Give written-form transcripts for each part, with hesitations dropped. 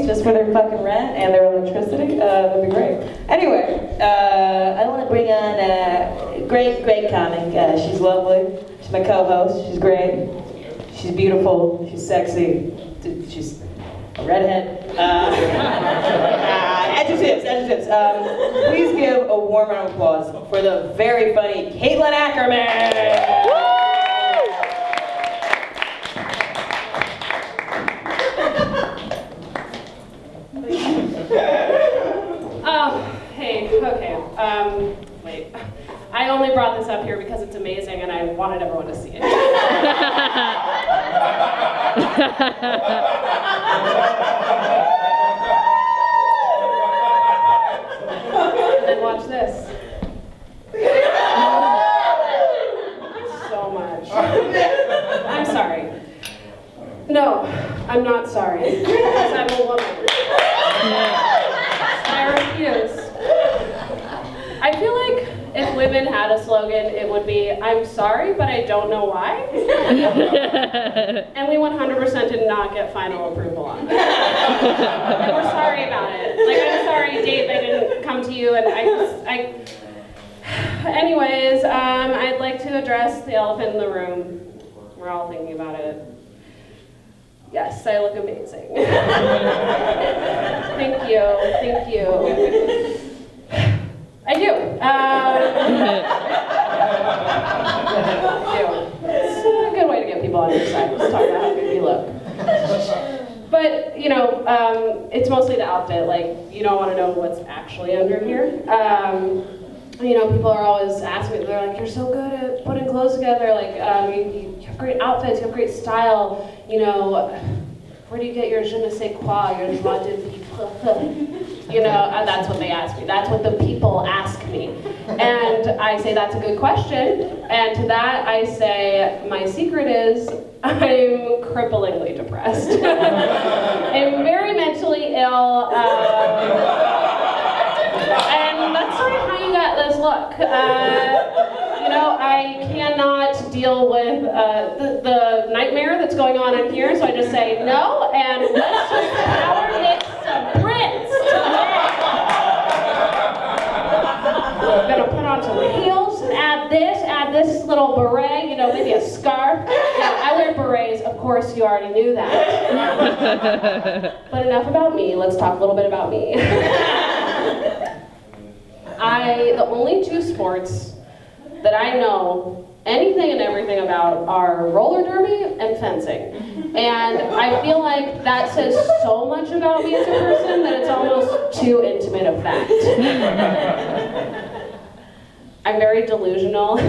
pennies just for their fucking rent and their electricity, that'd be great. Anyway, I want to bring on a great comic. She's lovely. She's my co-host. She's great. She's beautiful. She's sexy. She's a redhead. Adjectives. Please give a warm round of applause for the very funny Caitlin Ackerman. Hey, okay. Wait. I only brought this up here because it's amazing and I wanted everyone to see it. And then watch this. So much. I'm sorry. No, I'm not sorry. Because I'm a woman. I refuse. I feel like if women had a slogan, it would be, I'm sorry, but I don't know why. And we 100% did not get final approval on it. And we're sorry about it. Like, I'm sorry, Dave, I didn't come to you, and Anyways, I'd like to address the elephant in the room. We're all thinking about it. Yes, I look amazing. Thank you. I do. It's a good way to get people on your side. Let's talk about how good you look. But, it's mostly the outfit. Like, you don't want to know what's actually under here. People are always asking me, they're like, you're so good at putting clothes together. Like, you have great outfits, you have great style. Where do you get your je ne sais quoi, your joie de vivre? That's what they ask me. That's what the people ask me. And I say, that's a good question. And to that, I say, my secret is I'm cripplingly depressed. I'm very mentally ill. And that's sort of how you got this look. I cannot deal with the nightmare that's going on in here, so I just say no, and let's just power this sprints today. I'm gonna put on some heels and add this little beret, maybe a scarf. Yeah, I wear berets, of course, you already knew that. But enough about me, let's talk a little bit about me. The only two sports that I know anything and everything about are roller derby and fencing. And I feel like that says so much about me as a person that it's almost too intimate a fact. I'm very delusional,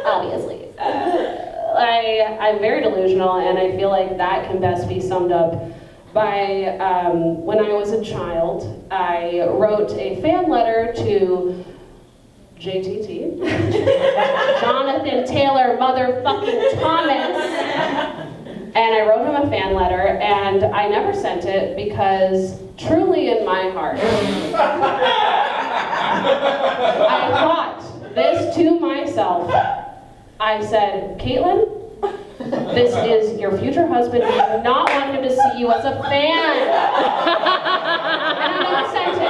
obviously. I'm very delusional, and I feel like that can best be summed up by when I was a child, I wrote a fan letter to JTT, Jonathan Taylor motherfucking Thomas, and I wrote him a fan letter, and I never sent it because truly in my heart, I thought this to myself. I said, Caitlin, this is your future husband. You do not want him to see you as a fan. And I never sent it.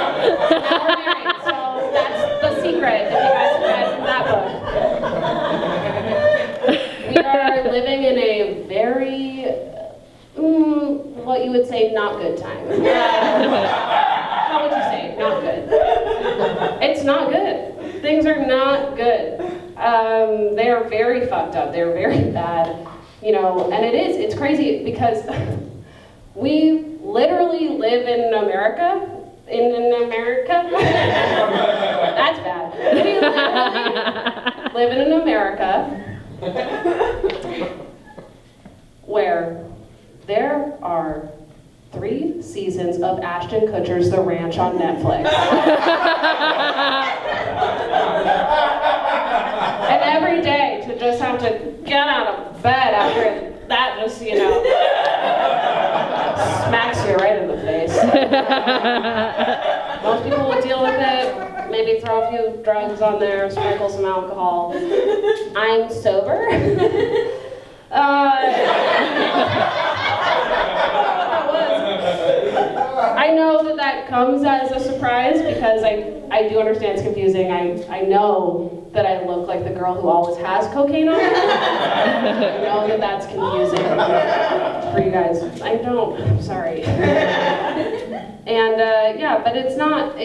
Now we're married, so that's the secret, if you guys have read that book. We are living in a very, what you would say, not good time. How would you say? Not good. It's not good. Things are not good. They are very fucked up. They're very bad. And it's crazy because we literally live in America. That's bad. We literally live in America where there are 3 seasons of Ashton Kutcher's The Ranch on Netflix. And every day to just have to get out of bed after that just, smacks you right in the face. Most people would deal with it, maybe throw a few drugs on there, sprinkle some alcohol. I'm sober. I that comes as a surprise because I do understand it's confusing. I know that I look like the girl who always has cocaine on her. I know that that's confusing for you guys. I don't, I'm sorry. And yeah, but it's not,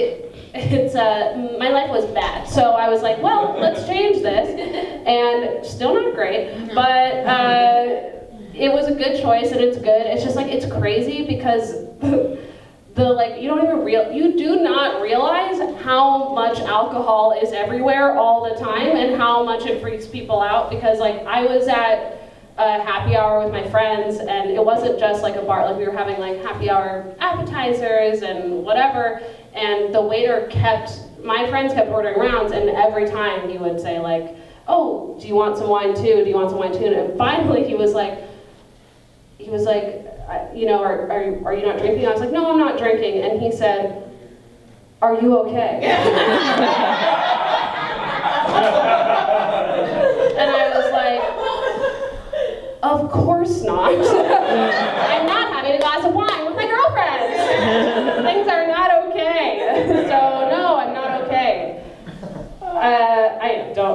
my life was bad. So I was like, well, let's change this. And still not great, but it was a good choice and it's good. It's just like, it's crazy because you do not realize how much alcohol is everywhere all the time and how much it freaks people out because like I was at a happy hour with my friends and it wasn't just like a bar, like we were having like happy hour appetizers and whatever, and the waiter my friends kept ordering rounds and every time he would say like, oh, do you want some wine too? Do you want some wine too? And finally he was like, you know, are you not drinking? I was like, no, I'm not drinking. And he said, are you okay? And I was like, of course not. I'm not having a glass of wine with my girlfriends. Things are not okay. So no, I'm not okay.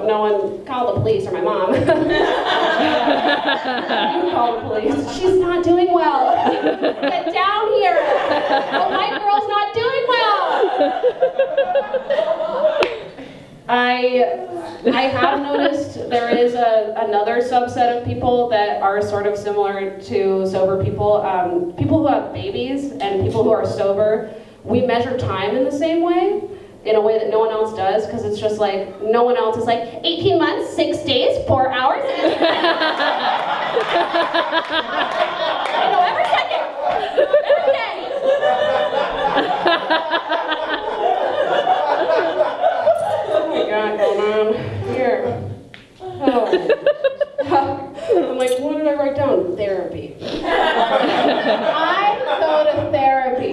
No one call the police or my mom. You call the police. She's not doing well. Get down here. The white girl's not doing well. I have noticed there is another subset of people that are sort of similar to sober people. People who have babies and people who are sober, we measure time in the same way. In a way that no one else does, because it's just like, no one else is like, 18 months, 6 days, 4 hours. I know every second, every day. What do we got going on here? Oh. I'm like, what did I write down? Therapy. I go to therapy.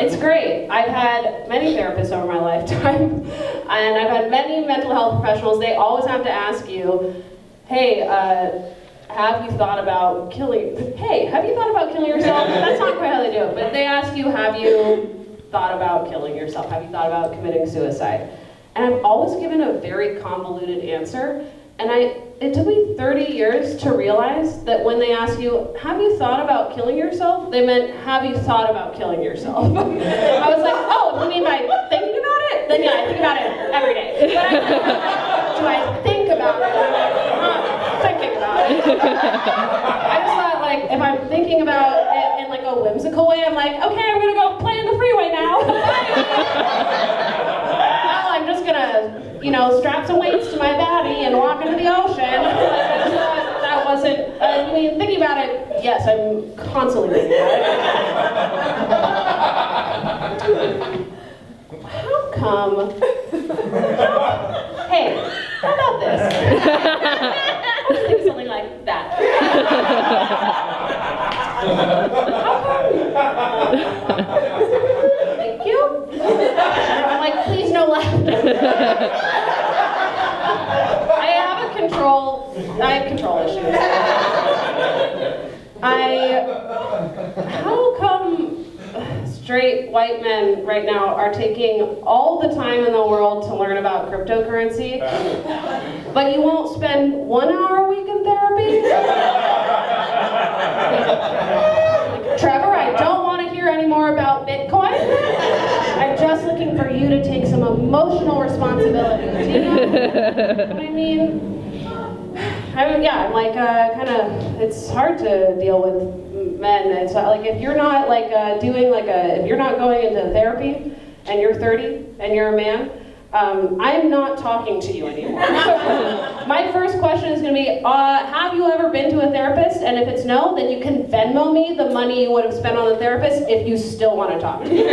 It's great. I've had many therapists over my lifetime, and I've had many mental health professionals. They always have to ask you, hey, have you thought about killing yourself? That's not quite how they do it, but they ask you, have you thought about killing yourself? Have you thought about committing suicide? And I've always given a very convoluted answer, and it took me 30 years to realize that when they ask you, have you thought about killing yourself? They meant, have you thought about killing yourself? I was like, oh, you mean by thinking about it? Then yeah, I think about it every day. But do I think about it? I'm not thinking about it. I just thought like, if I'm thinking about it in like a whimsical way, I'm like, okay, I'm gonna go play in the freeway now. I'm just gonna, strap some weights to my body and walk into the ocean. That wasn't, thinking about it, yes, I'm constantly thinking about it. How come, hey, how about this? I was thinking something like that. How come? Thank you. I'm like, please no laughter. I have control issues. How come straight white men right now are taking all the time in the world to learn about cryptocurrency, but you won't spend 1 hour a week in therapy? Trevor, I don't want to hear any more about Bitcoin. I'm just looking for you to take some emotional responsibility. Do you know what I mean? I'm like, it's hard to deal with men. It's like, if you're not like if you're not going into therapy and you're 30 and you're a man, I'm not talking to you anymore. My first question is going to be, have you ever been to a therapist? And if it's no, then you can Venmo me the money you would have spent on the therapist if you still want to talk to me.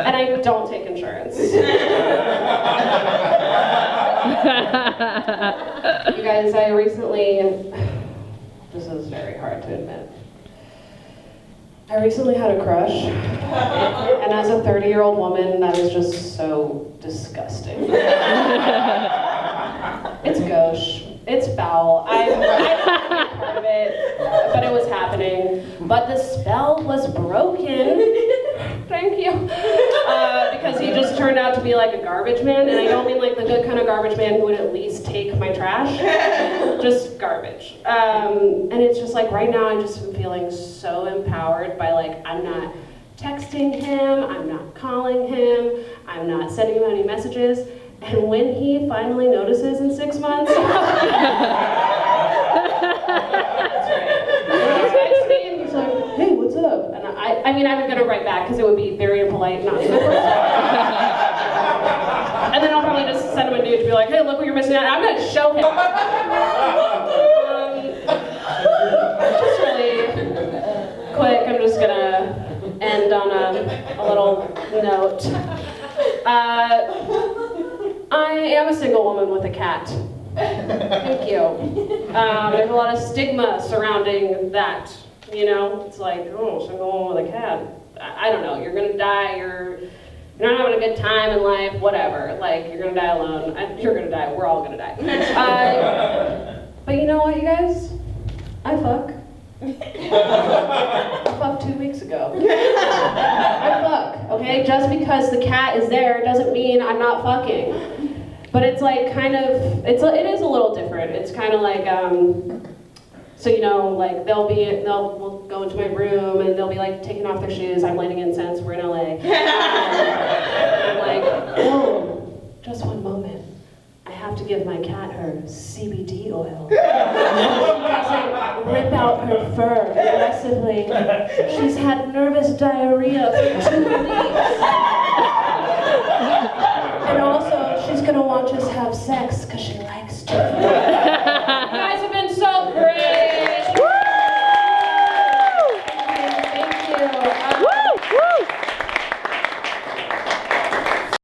And I don't take insurance. You guys, this is very hard to admit. I recently had a crush, and as a 30-year-old woman, that is just so disgusting. It's gauche. It's foul. I don't want to be part of it, but it was happening. But the spell was broken. Thank you. Because he just turned out to be like a garbage man, and I don't mean like the good kind of garbage man who would at least take my trash. Just garbage. And it's just like right now I just am feeling so empowered by like I'm not texting him, I'm not calling him, I'm not sending him any messages. And when he finally notices in 6 months, he texts me and he's like, hey, what's up? And I mean, I'm gonna write back because it would be very impolite not to. And then I'll probably just send him a nude to be like, hey, look what you're missing out. I'm gonna show him. Just really quick, I'm just gonna end on a little note. I am a single woman with a cat. Thank you. There's a lot of stigma surrounding that. You know, it's like, oh, single woman with a cat. I don't know. You're gonna die. You're not having a good time in life. Whatever. Like, you're gonna die alone. You're gonna die. We're all gonna die. But you know what, you guys? I fuck. I fucked 2 weeks ago. I fuck, okay? Just because the cat is there doesn't mean I'm not fucking. But it's like kind of, it is a little different. It's kind of like, so you know, like we'll go into my room and they'll be like taking off their shoes. I'm lighting incense. We're in LA. I'm like, oh, just one moment. I have to give my cat her CBD oil. She doesn't rip out her fur aggressively. She's had nervous diarrhea for 2 weeks. And also, she's gonna watch us have sex because she likes to.